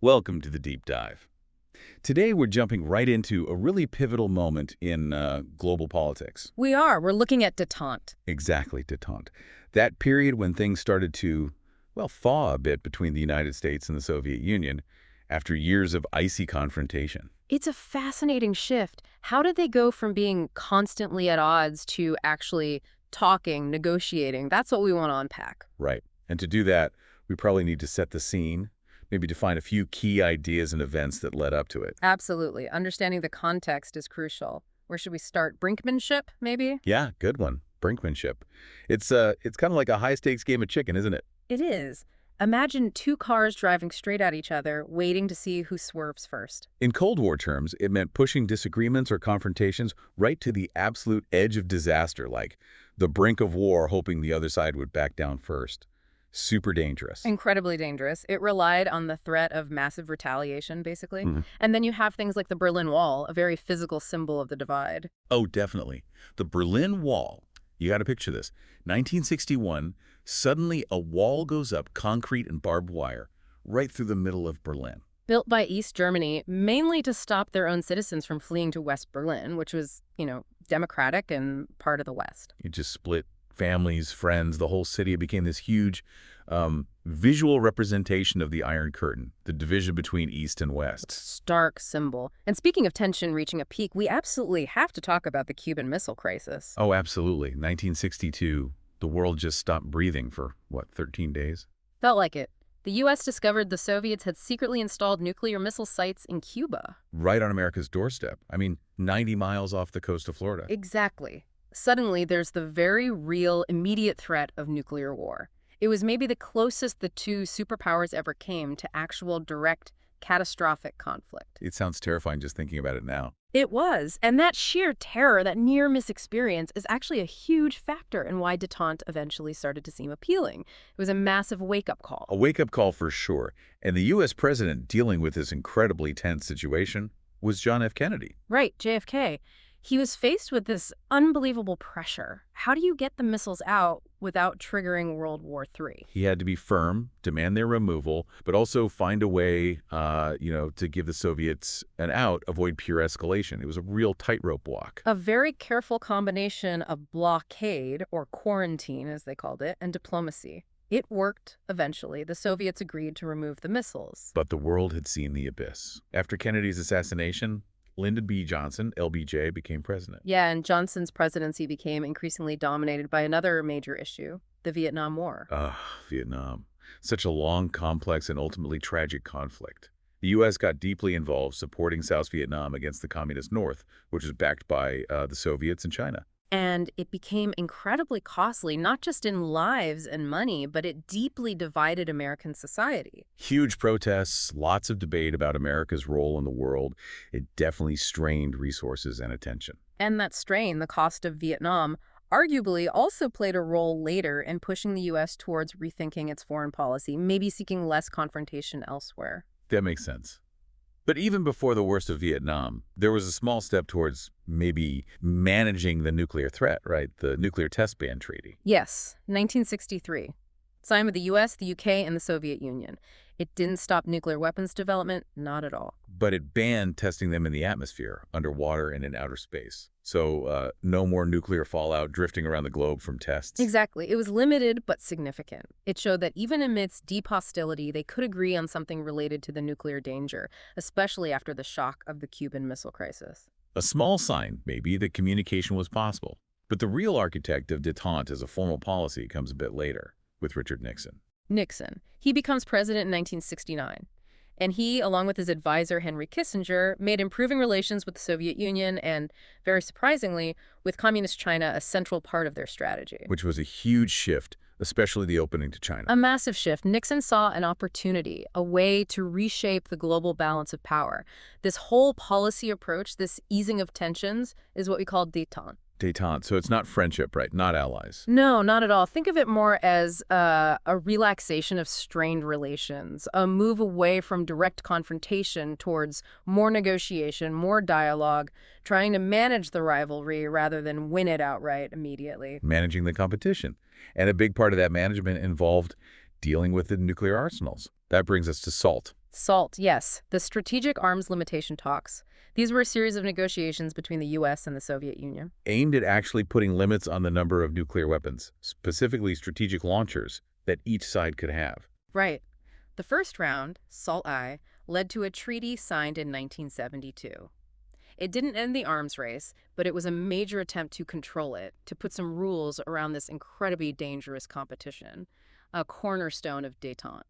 Welcome to the Deep Dive. Today we're jumping right into a really pivotal moment in global politics. We're looking at détente. Exactly, détente. That period when things started to, well, thaw a bit between the United States and the Soviet Union after years of icy confrontation. It's a fascinating shift. How did they go from being constantly at odds to actually talking, negotiating? That's what we want to unpack. Right. And to do that, we probably need to set the scene, maybe define a few key ideas and events that led up to it. Absolutely. Understanding the context is crucial. Where should we start? Brinkmanship, maybe? Yeah, good one. Brinkmanship. It's kind of like a high-stakes game of chicken, isn't it? It is. Imagine two cars driving straight at each other, waiting to see who swerves first. In Cold War terms, it meant pushing disagreements or confrontations right to the absolute edge of disaster, like the brink of war, hoping the other side would back down first. Super dangerous. Incredibly dangerous. It relied on the threat of massive retaliation, basically. Mhm. And then you have things like the Berlin Wall, a very physical symbol of the divide. Oh, definitely. The Berlin Wall. You got to picture this. 1961, suddenly a wall goes up, concrete and barbed wire, right through the middle of Berlin. Built by East Germany, mainly to stop their own citizens from fleeing to West Berlin, which was, democratic and part of the West. It just split families, friends, the whole city. It became this huge visual representation of the Iron Curtain, the division between East and West. Stark symbol. And speaking of tension reaching a peak, we absolutely have to talk about the Cuban Missile Crisis. Oh, absolutely. 1962, the world just stopped breathing for, 13 days? Felt like it. The U.S. discovered the Soviets had secretly installed nuclear missile sites in Cuba. Right on America's doorstep. 90 miles off the coast of Florida. Exactly. Suddenly, there's the very real, immediate threat of nuclear war. It was maybe the closest the two superpowers ever came to actual, direct, catastrophic conflict. It sounds terrifying just thinking about it now. It was, and that sheer terror, that near-miss experience, is actually a huge factor in why détente eventually started to seem appealing. It was a massive wake-up call. A wake-up call for sure. And the U.S. president dealing with this incredibly tense situation was John F. Kennedy. Right, JFK. He was faced with this unbelievable pressure. How do you get the missiles out without triggering World War III? He had to be firm, demand their removal, but also find a way, to give the Soviets an out, avoid pure escalation. It was a real tightrope walk. A very careful combination of blockade, or quarantine as they called it, and diplomacy. It worked eventually. The Soviets agreed to remove the missiles. But the world had seen the abyss. After Kennedy's assassination, Lyndon B. Johnson, LBJ, became president. Yeah, and Johnson's presidency became increasingly dominated by another major issue, the Vietnam War. Vietnam. Such a long, complex, and ultimately tragic conflict. The U.S. got deeply involved supporting South Vietnam against the Communist North, which was backed by the Soviets and China. And it became incredibly costly, not just in lives and money, but it deeply divided American society. Huge protests, lots of debate about America's role in the world. It definitely strained resources and attention. And that strain, the cost of Vietnam, arguably also played a role later in pushing the U.S. towards rethinking its foreign policy, maybe seeking less confrontation elsewhere. That makes sense. But even before the worst of Vietnam, there was a small step towards maybe managing the nuclear threat, right? The Nuclear Test Ban Treaty. Yes, 1963. Signed with the U.S., the U.K., and the Soviet Union. It didn't stop nuclear weapons development, not at all. But it banned testing them in the atmosphere, underwater, and in outer space. So no more nuclear fallout drifting around the globe from tests. Exactly. It was limited but significant. It showed that even amidst deep hostility, they could agree on something related to the nuclear danger, especially after the shock of the Cuban Missile Crisis. A small sign, maybe, that communication was possible. But the real architect of détente as a formal policy comes a bit later, with Richard Nixon. Nixon. He becomes president in 1969. And he, along with his advisor Henry Kissinger, made improving relations with the Soviet Union and, very surprisingly, with Communist China a central part of their strategy. Which was a huge shift, especially the opening to China. A massive shift. Nixon saw an opportunity, a way to reshape the global balance of power. This whole policy approach, this easing of tensions, is what we call détente. Détente. So it's not friendship, right? Not allies. No, not at all. Think of it more as a relaxation of strained relations, a move away from direct confrontation towards more negotiation, more dialogue, trying to manage the rivalry rather than win it outright immediately. Managing the competition. And a big part of that management involved dealing with the nuclear arsenals. That brings us to SALT. SALT, yes, the Strategic Arms Limitation Talks. These were a series of negotiations between the U.S. and the Soviet Union. Aimed at actually putting limits on the number of nuclear weapons, specifically strategic launchers, that each side could have. Right. The first round, SALT I, led to a treaty signed in 1972. It didn't end the arms race, but it was a major attempt to control it, to put some rules around this incredibly dangerous competition, a cornerstone of détente.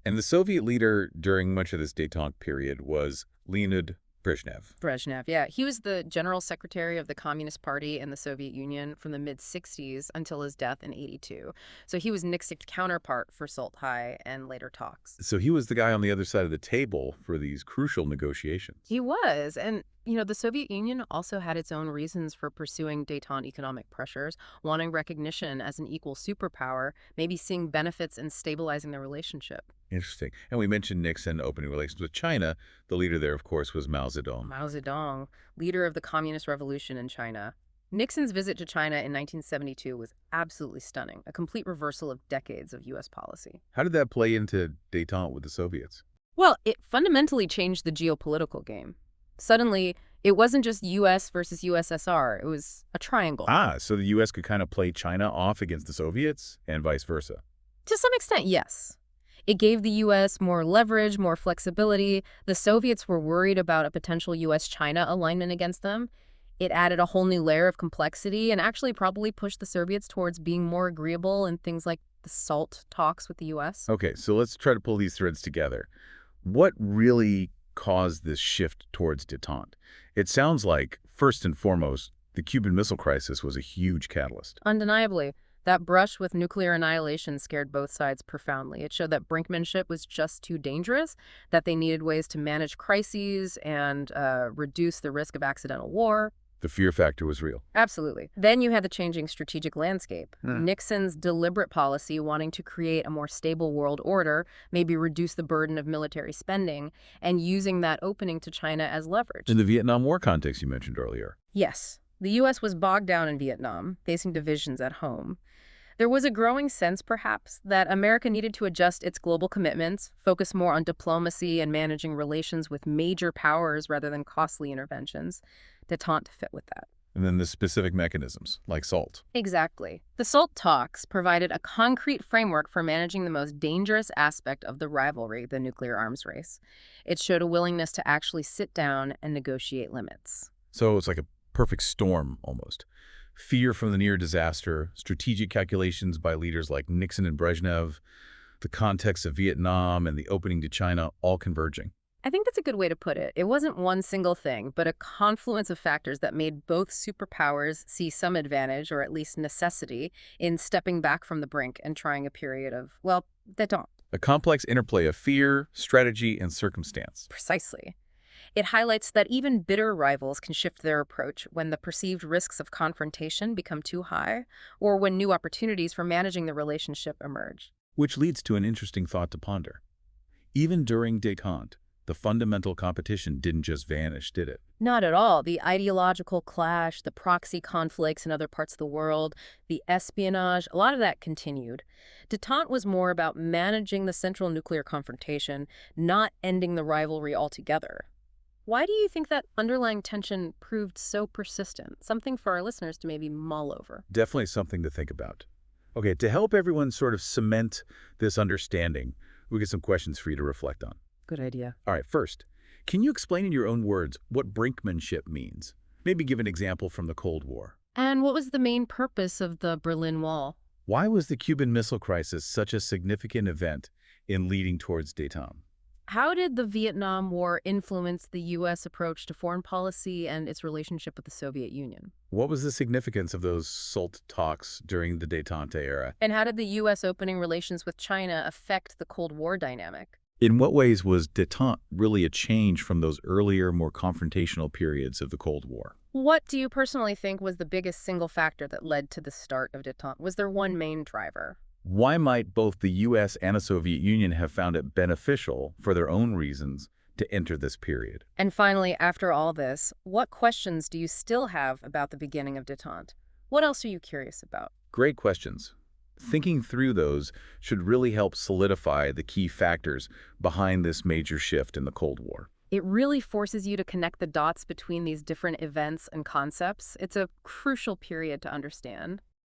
And the Soviet leader during much of this détente period was Leonid Brezhnev. Brezhnev, yeah. He was the general secretary of the Communist Party in the Soviet Union from the mid-60s until his death in '82. So he was Nixon's counterpart for SALT High and later talks. So he was the guy on the other side of the table for these crucial negotiations. He was. And, the Soviet Union also had its own reasons for pursuing détente economic pressures, wanting recognition as an equal superpower, maybe seeing benefits in stabilizing the relationship. Interesting. And we mentioned Nixon opening relations with China. The leader there, of course, was Mao Zedong. Mao Zedong, leader of the Communist Revolution in China. Nixon's visit to China in 1972 was absolutely stunning, a complete reversal of decades of U.S. policy. How did that play into détente with the Soviets? Well, it fundamentally changed the geopolitical game. Suddenly, it wasn't just U.S. versus USSR. It was a triangle. So the U.S. could kind of play China off against the Soviets and vice versa. To some extent, yes. It gave the U.S. more leverage, more flexibility. The Soviets were worried about a potential U.S.-China alignment against them. It added a whole new layer of complexity and actually probably pushed the Soviets towards being more agreeable in things like the SALT talks with the U.S. Okay, so let's try to pull these threads together. What really caused this shift towards détente? It sounds like, first and foremost, the Cuban Missile Crisis was a huge catalyst. Undeniably. That brush with nuclear annihilation scared both sides profoundly. It showed that brinkmanship was just too dangerous, that they needed ways to manage crises and reduce the risk of accidental war. The fear factor was real. Absolutely. Then you had the changing strategic landscape. Nixon's deliberate policy wanting to create a more stable world order, maybe reduce the burden of military spending, and using that opening to China as leverage. In the Vietnam War context you mentioned earlier. Yes. The U.S. was bogged down in Vietnam, facing divisions at home. There was a growing sense, perhaps, that America needed to adjust its global commitments, focus more on diplomacy and managing relations with major powers rather than costly interventions. Détente fit with that. And then the specific mechanisms, like SALT. Exactly. The SALT talks provided a concrete framework for managing the most dangerous aspect of the rivalry, the nuclear arms race. It showed a willingness to actually sit down and negotiate limits. So it's like a perfect storm, almost. Fear from the near disaster, strategic calculations by leaders like Nixon and Brezhnev, the context of Vietnam and the opening to China, all converging. I think that's a good way to put it. It wasn't one single thing, but a confluence of factors that made both superpowers see some advantage, or at least necessity, in stepping back from the brink and trying a period of, well, détente. A complex interplay of fear, strategy, and circumstance. Precisely. It highlights that even bitter rivals can shift their approach when the perceived risks of confrontation become too high, or when new opportunities for managing the relationship emerge. Which leads to an interesting thought to ponder. Even during détente, the fundamental competition didn't just vanish, did it? Not at all. The ideological clash, the proxy conflicts in other parts of the world, the espionage, a lot of that continued. Détente was more about managing the central nuclear confrontation, not ending the rivalry altogether. Why do you think that underlying tension proved so persistent? Something for our listeners to maybe mull over. Definitely something to think about. Okay, to help everyone sort of cement this understanding, we get some questions for you to reflect on. Good idea. All right, first, can you explain in your own words what brinkmanship means? Maybe give an example from the Cold War. And what was the main purpose of the Berlin Wall? Why was the Cuban Missile Crisis such a significant event in leading towards détente? How did the Vietnam War influence the U.S. approach to foreign policy and its relationship with the Soviet Union? What was the significance of those SALT talks during the détente era? And how did the U.S. opening relations with China affect the Cold War dynamic? In what ways was détente really a change from those earlier, more confrontational periods of the Cold War? What do you personally think was the biggest single factor that led to the start of détente? Was there one main driver? Why might both the U.S. and the Soviet Union have found it beneficial, for their own reasons, to enter this period? And finally, after all this, what questions do you still have about the beginning of détente? What else are you curious about? Great questions. Thinking through those should really help solidify the key factors behind this major shift in the Cold War. It really forces you to connect the dots between these different events and concepts. It's a crucial period to understand.